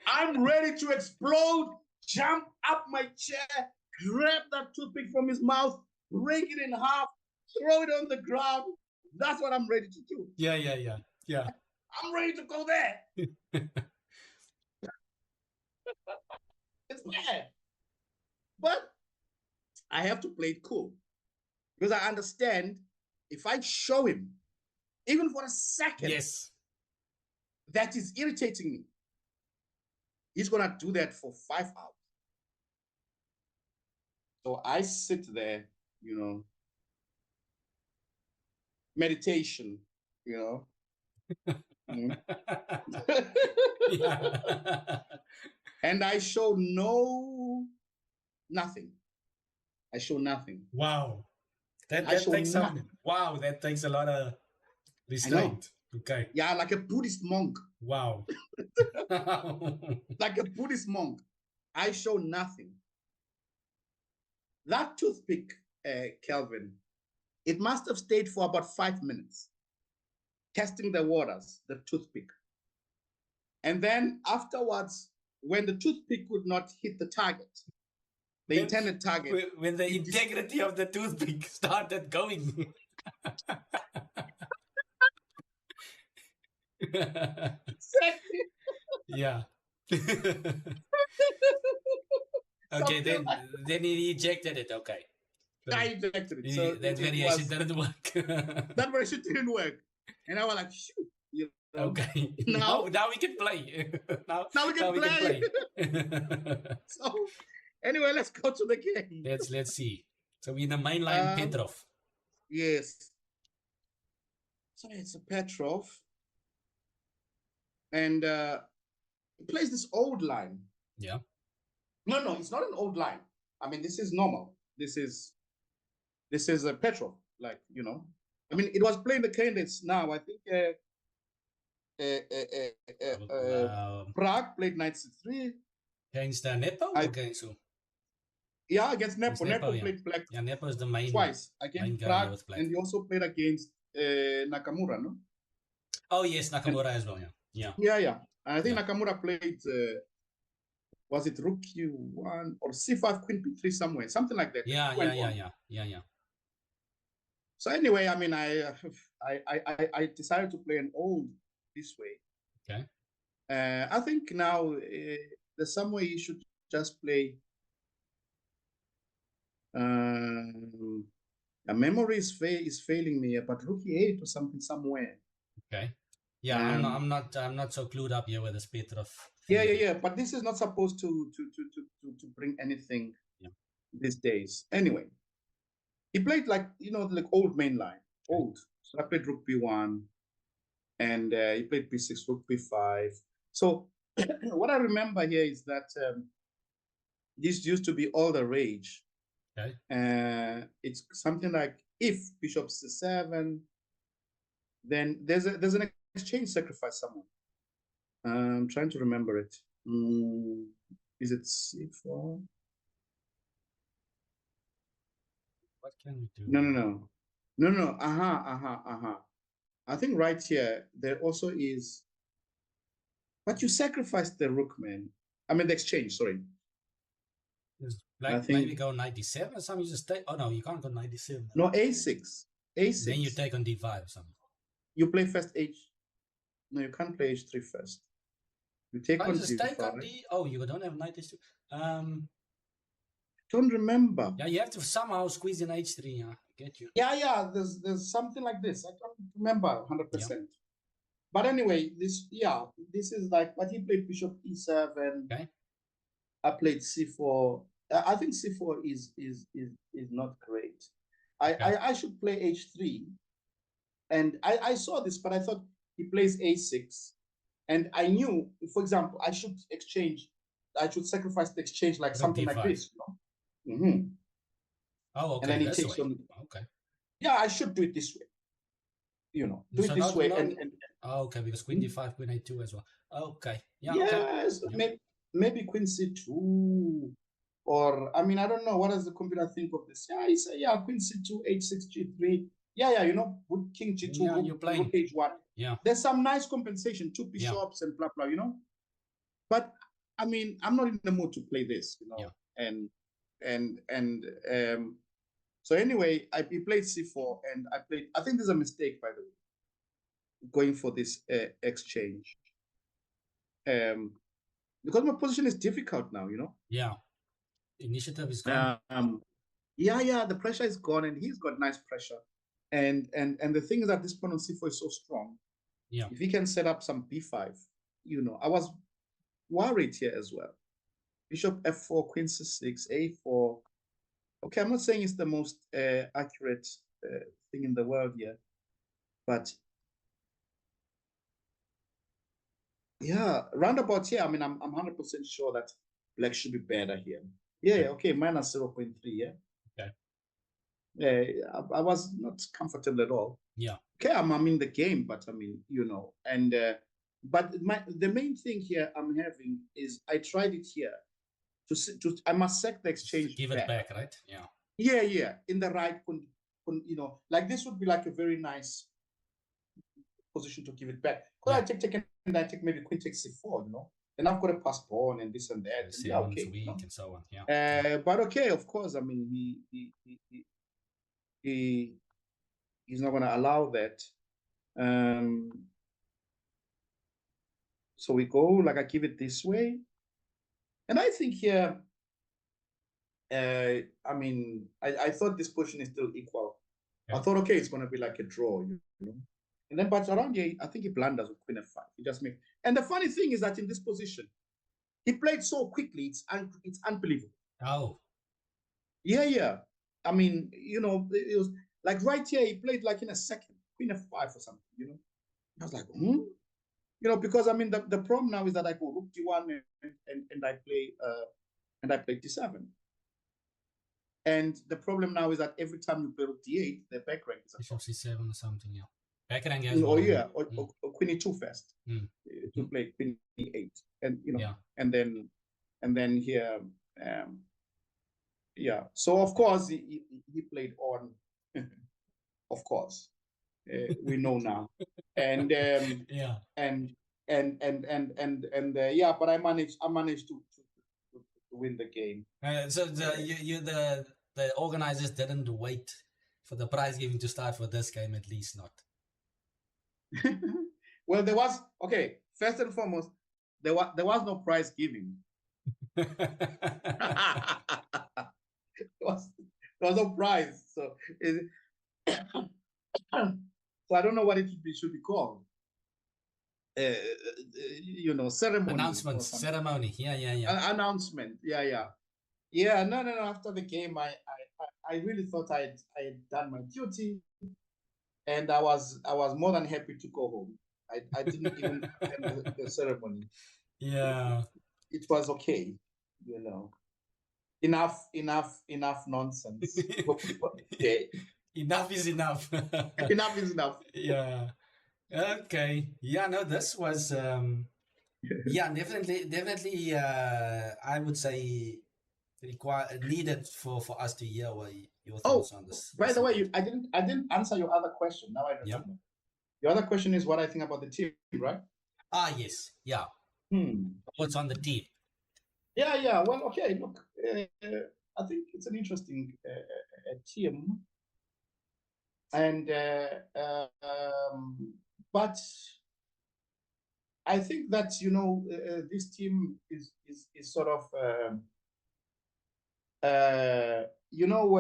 I'm ready to explode, jump up my chair, grab that toothpick from his mouth, break it in half, throw it on the ground. That's what I'm ready to do. Yeah. I'm ready to go there. It's bad. But I have to play it cool. Because I understand if I show him, even for a second, yes, that is irritating me, he's going to do that for 5 hours. So I sit there, you know, meditation, you know. And I show nothing. I show nothing. Wow. That takes wow, that takes a lot of restraint. Okay. Yeah, like a Buddhist monk. Wow. Like a Buddhist monk. I show nothing. That toothpick, Kelvin, it must have stayed for about 5 minutes, testing the waters, the toothpick. And then afterwards, when the toothpick could not hit the target, the intended target. When the integrity of the toothpick started going. Exactly. Yeah. Okay, then he ejected it. Okay. So I ejected it. So that variation didn't work. That variation didn't work. And I was like, shoot. You know? Okay. Now we can play. now we can play. So anyway, let's go to the game. Let's see. So we're in the main line, Petrov. Yes. So it's a Petrov. And he plays this old line. Yeah. No, it's not an old line. I mean, this is normal. This is a Petrov, like, you know. I mean, it was playing the candidates now. I think Prague played 93. Against Nepo or against who? Yeah, against Nepo. Nepo played black. Yeah, Nepo is the main. Twice. Against Prague. And he also played against Nakamura, no? Oh, yes, Nakamura as well, yeah. Yeah. And I think Nakamura played, was it Rook Q1 or C5 Queen P3 somewhere? Something like that. Yeah. So anyway, I mean, I decided to play an old this way. Okay. I think now there's some way you should just play. A memory is failing me, but Rook E8 or something somewhere. Okay. Yeah, I'm not so clued up here with this Petrov. Yeah. But this is not supposed to bring anything these days. Anyway, he played like old main line, old. So I played Rook B1, and he played B6, Rook B5. So what I remember here is that this used to be all the rage Okay. It's something like if bishop c7, then there's an exchange sacrifice somewhere. I'm trying to remember it. Is it c4? What can we do? No. I think right here there also is, but you sacrificed the rook, man. I mean the exchange. Sorry. Is I black think maybe go 97 or something? You just take. Oh no, you can't go 97. no a6. A6. Then you take on d5 or something. You play first h. No, you can't play h3 first. You take Can't on you just d5. take on d. Oh, you don't have 92. Don't remember. Yeah, you have to somehow squeeze in h3. Yeah, I get you. Yeah. There's something like this. I don't remember 100%. Yeah. But anyway, this is like, but he played bishop e7. Okay. I played c4. I think c4 is not great. Okay. I should play h3, and I saw this, but I thought he plays a6, and I knew, for example, I should sacrifice the exchange like Rook something d5. like this, you know. Oh, okay. And then he This takes way. on. Okay. Yeah, I should do it this way. You know, do it this way, and oh, okay, because queen d5, queen a2 as well. Okay. Yeah. Yes, Okay. maybe queen c2, or I mean, I don't know. What does the computer think of this? Yeah, he said, yeah, queen c2, h6, g3. Yeah, you know, with king g2, Yeah, you're playing. rook h1. Yeah. There's some nice compensation, two bishops and blah blah, you know. But I mean, I'm not in the mood to play this, you know. Yeah. So anyway, he played c4, and I think there's a mistake, by the way, going for this exchange. Because my position is difficult now, you know. Yeah. Initiative is gone. Yeah, the pressure is gone, and he's got nice pressure. And the thing is that this pawn on c4 is so strong. Yeah. If he can set up some b5, you know, I was worried here as well. Bishop f4, queen c6, a4. Okay, I'm not saying it's the most accurate thing in the world here, but yeah, roundabout here, I mean, I'm 100% sure that black should be better here. Yeah, okay, minus 0.3, yeah. Okay. I was not comfortable at all. Yeah. Okay, I'm in the game, but I mean, you know, and but the main thing here I'm having is I tried it here I must set the exchange give it back, right? Yeah. Yeah, in the right, you know, like this would be like a very nice position to give it back. Because I take and I take maybe queen takes c4, you know, and I've got a pass pawn and this and that. And yeah, okay, weak, you know? And so on. Yeah. But okay, of course, I mean, he's not going to allow that. So we go, like, I give it this way. And I think here, I mean, I thought this position is still equal. I thought, okay, it's going to be like a draw, you know. And then, but around here, I think he blunders with queen f5. He just makes. And the funny thing is that in this position, he played so quickly, it's unbelievable. Oh. Yeah. I mean, you know, it was like right here, he played like in a second, queen f5 or something, you know. I was like, You know, because I mean, the problem now is that I go rook d1 and I play d7. And the problem now is that every time you play rook d8, the back rank is bishop c7 or something. Yeah. Back rank as well. Or queen e2 first to play queen e8, and you know, and then here, yeah. So of course he played on, of course, we know now, and yeah, and yeah, but I managed to win the game. So the organizers didn't wait for the prize giving to start for this game, at least not. Well, there was, okay, first and foremost, there was no prize giving. there was no prize, so so I don't know what it should be called. You know, ceremony. Announcement, ceremony. Yeah. Announcement. Yeah. No. After the game, I really thought I had done my duty, and I was more than happy to go home. I didn't even attend the ceremony. Yeah. It was okay, you know. enough nonsense. Okay. Enough is enough. Enough is enough. Yeah. Okay. Yeah, no, this was yeah, definitely I would say needed for us to hear what your Oh, thoughts on by this the way, event. I didn't answer your other question. Now I Yeah. remember. Your other question is what I think about the team, right? Ah, yes. Yeah. Hmm. What's on the team? Yeah, yeah. Well, okay. Look, I think it's an interesting team, and but I think that this team is sort of you know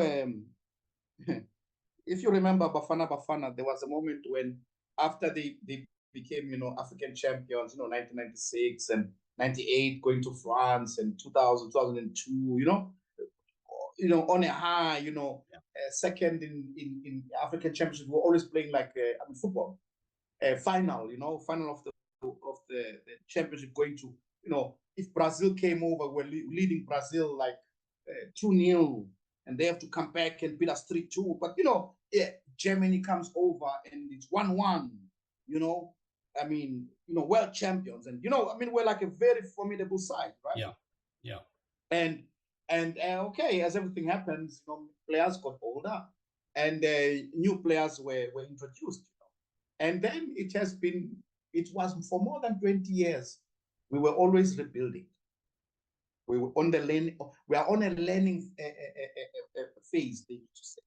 if you remember Bafana, there was a moment when after they became African champions, 1996 and 98, going to France, and 2000, 2002, on a high, Yeah. second in African Championship. We're always playing like football, final, final of the championship, going to, if Brazil came over, we're leading Brazil like 2-0, and they have to come back and beat us 3-2. But, yeah, Germany comes over and it's 1-1, I mean, world champions. And, we're like a very formidable side, right? Yeah. Yeah. And okay, as everything happens, players got older, and new players were introduced. And then it was for more than 20 years, we were always rebuilding. We were on we are on a learning phase, they used to say,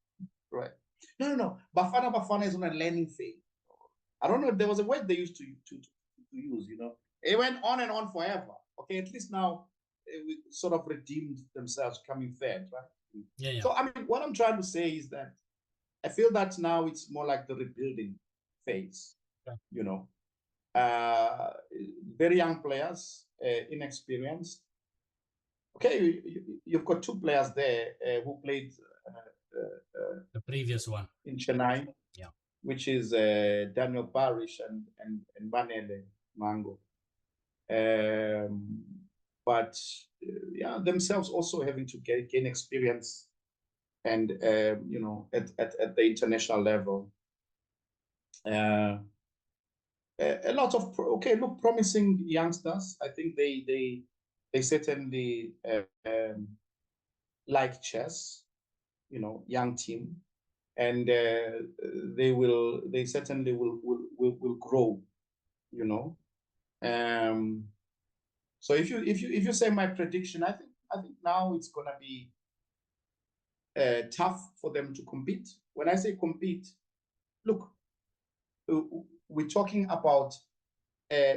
right? No. Bafana is on a learning phase. I don't know if there was a word they used to use, It went on and on forever. Okay, at least now we sort of redeemed themselves, coming third, right? Yeah. So, I mean, what I'm trying to say is that I feel that now it's more like the rebuilding phase, Yeah. Very young players, inexperienced. Okay, you've got two players there who played The previous one. in Chennai, Yeah. which is Daniel Barish and Manele Mango. But yeah, themselves also having to gain experience, and at the international level. A lot of promising youngsters. I think they certainly like chess, young team, and they certainly will grow, so if you say my prediction, I think now it's gonna be tough for them to compete. When I say compete, look, we're talking about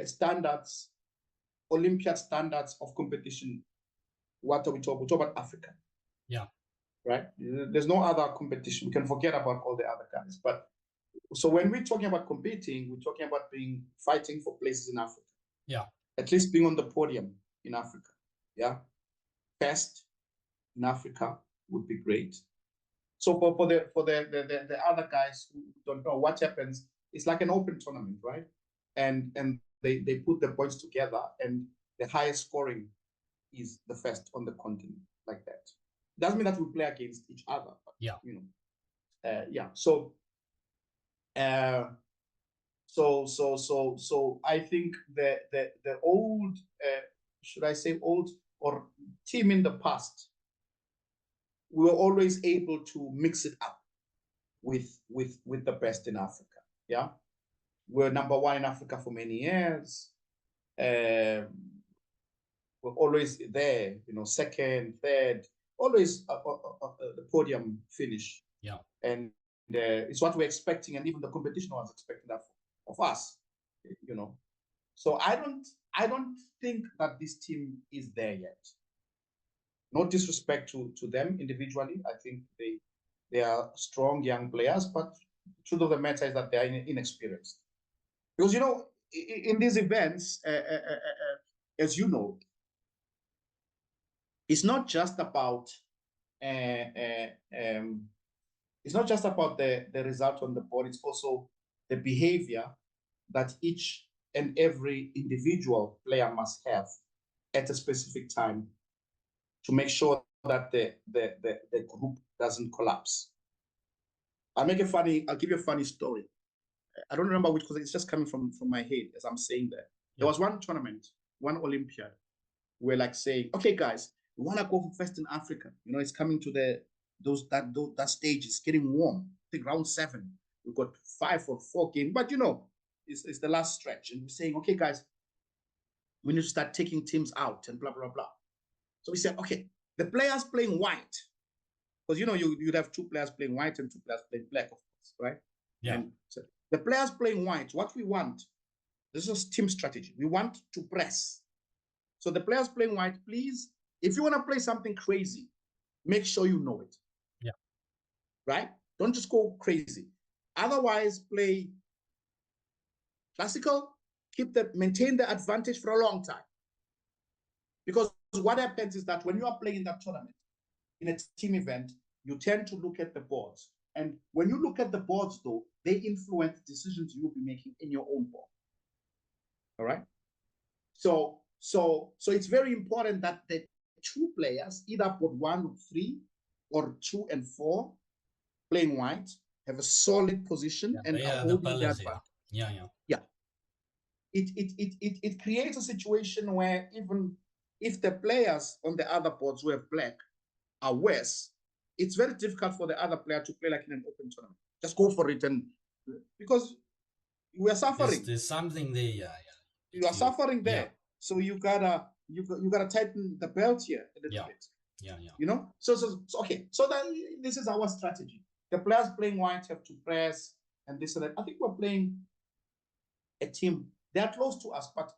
standards, Olympiad standards of competition. What are we talking? We talk about Africa. Yeah. Right? There's no other competition. We can forget about all the other guys. But so when we're talking about competing, we're talking about fighting for places in Africa. Yeah. At least being on the podium in Africa. Yeah. Best in Africa would be great. So for the other guys who don't know what happens, it's like an open tournament, right? And they put the points together, and the highest scoring is the first on the continent, like that. Doesn't mean that we play against each other, but, yeah. Yeah. So I think the old, should I say old, or team in the past, we were always able to mix it up with the best in Africa. Yeah, we're number one in Africa for many years. We're always there, second, third, always the podium finish. Yeah, and it's what we're expecting, and even the competition was expecting that of us. So I don't think that this team is there yet. No disrespect to them individually. I think they are strong young players, but the truth of the matter is that they are inexperienced. Because in these events, as you know, it's not just about it's not just about the result on the board. It's also the behavior that each and every individual player must have at a specific time to make sure that the group doesn't collapse. I'll give you a funny story. I don't remember which, because it's just coming from my head as I'm saying that. There was one tournament, one Olympiad. We're like saying, okay, guys, we want to go for first in Africa. You know, it's coming to that stage. It's getting warm. I think round 7, we've got 5 or 4 games, but you know, it's the last stretch. And we're saying, okay, guys, we need to start taking teams out and blah, blah, blah. So we said, okay, the players playing white, because you know, you'd have 2 players playing white and 2 players playing black, of course, right? Yeah. And so the players playing white, what we want, this is team strategy. We want to press. So the players playing white, please, if you want to play something crazy, make sure you know it. Yeah. Right? Don't just go crazy. Otherwise, play classical, maintain the advantage for a long time. Because what happens is that when you are playing in that tournament, in a team event, you tend to look at the boards. And when you look at the boards, though, they influence decisions you will be making in your own board. All right? So it's very important that the 2 players, either board 1 or 3, or 2 and 4, playing white, have a solid position and are holding their advantage. Yeah. It creates a situation where even if the players on the other boards who have black are worse, it's very difficult for the other player to play like in an open tournament. Just go for it, and because we are suffering. There's something there, You are suffering there, so you gotta tighten the belt here a little bit. You know, so okay. So this is our strategy. The players playing white have to press and this and that. I think we're playing a team. They are close to us, but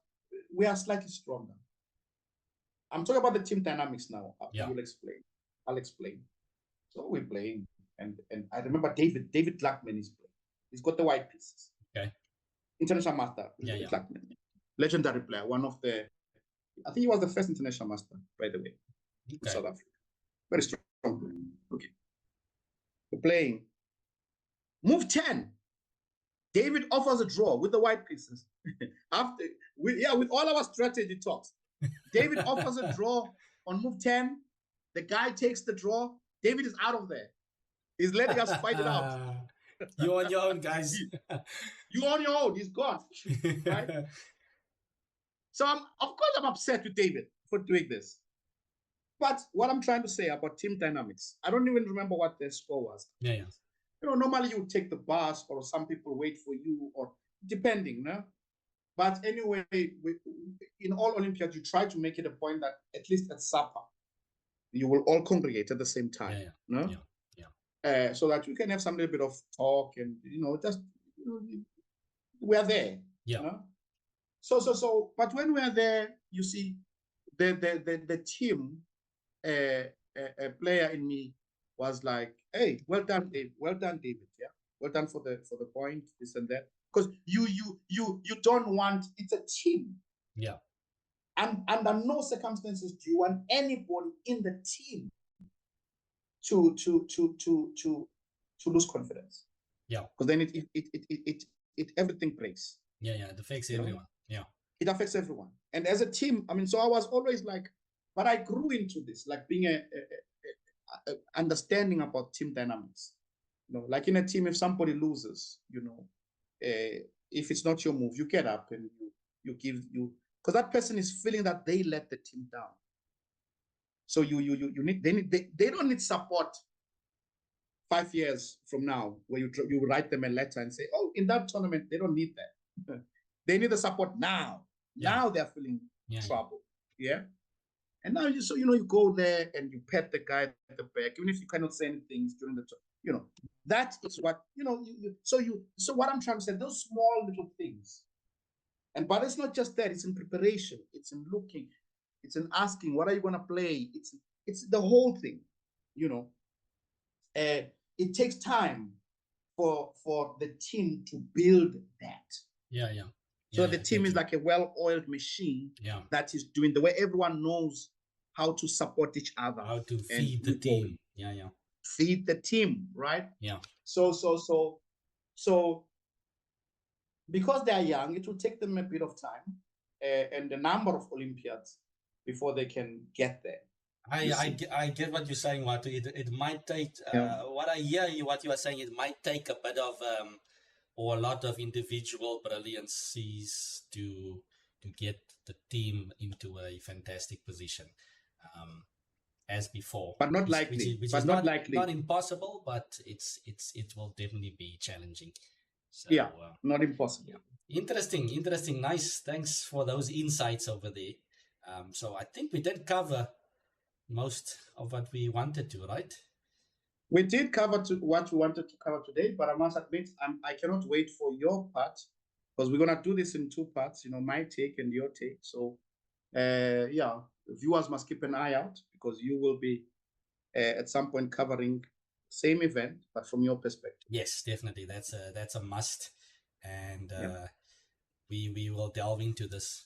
we are slightly stronger. I'm talking about the team dynamics now. I'll explain. So we're playing, and I remember David Luckman is playing. He's got the white pieces. Okay. International master. Luckman. Legendary player. One of the, I think he was the first international master, by the way, in South Africa. Very strong player. Okay. We're playing. Move 10. David offers a draw with the white pieces. With all our strategy talks. David offers a draw on move 10. The guy takes the draw. David is out of there. He's letting us fight it out. You're on your own, guys. You're on your own. He's gone. Right? So of course I'm upset with David for doing this. But what I'm trying to say about team dynamics, I don't even remember what the score was. Yeah. You know, normally you would take the bus, or some people wait for you, or depending, no? But anyway, in all Olympiads, you try to make it a point that at least at supper, you will all congregate at the same time. No? So that you can have some little bit of talk, and just we're there. Yeah. You know? So but when we're there, you see the team a player in me was like, hey, well done, David. Well done, David. Yeah. Well done for the point, this and that. Because you don't want, it's a team. Yeah. And under no circumstances do you want anybody in the team to lose confidence. Yeah. Because then it everything breaks. Yeah. It affects everyone. Yeah. It affects everyone. And as a team, I mean, so I was always like, but I grew into this, like being a understanding about team dynamics. Like in a team, if somebody loses, if it's not your move, you get up and you give, because that person is feeling that they let the team down. So they don't need support 5 years from now, where you write them a letter and say, oh, in that tournament, they don't need that. They need the support now. Yeah. Now they're feeling trouble. Yeah. And now you go there and you pet the guy at the back, even if you cannot say anything during the that is what so what I'm trying to say, those small little things. But it's not just that, it's in preparation, it's in looking, it's in asking, what are you going to play? It's the whole thing. It takes time for the team to build that. So the team is like a well-oiled machine that is doing the way everyone knows how to support each other. How to feed the team. Feed the team, right? Yeah. So because they are young, it will take them a bit of time and a number of Olympiads before they can get there. You see? I get what you're saying, Watu. It might take, Yeah. what I hear you, what you are saying, it might take a bit of, or a lot of individual brilliancies to get the team into a fantastic position, um, as before, But not likely. which is But not not likely. impossible, but it will definitely be challenging. So, Yeah. Not impossible. yeah. Interesting. Nice. Thanks for those insights over there. So I think we did cover most of what we wanted to, right? We did cover what we wanted to cover today, but I must admit, I cannot wait for your part because we're gonna do this in two parts. My take and your take. So, yeah, viewers must keep an eye out because you will be at some point covering same event, but from your perspective. Yes, definitely. That's a must, and Yeah. we will delve into this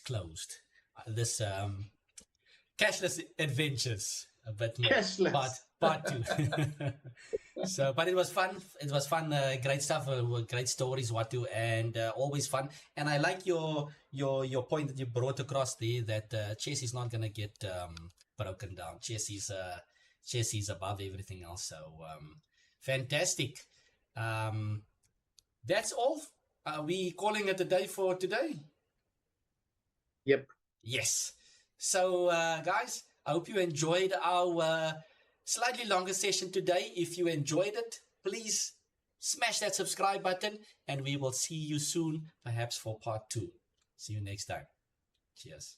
closed, this cashless adventures a bit more. Cashless. Part two. So, but it was fun. It was fun. Great stuff. Great stories, Watu, and always fun. And I like your point that you brought across there that chess is not gonna get broken down. Chess is above everything else. So fantastic. That's all. Are we calling it a day for today? Yep. Yes. So, guys, I hope you enjoyed our slightly longer session today. If you enjoyed it, please smash that subscribe button, and we will see you soon, perhaps for part 2. See you next time. Cheers.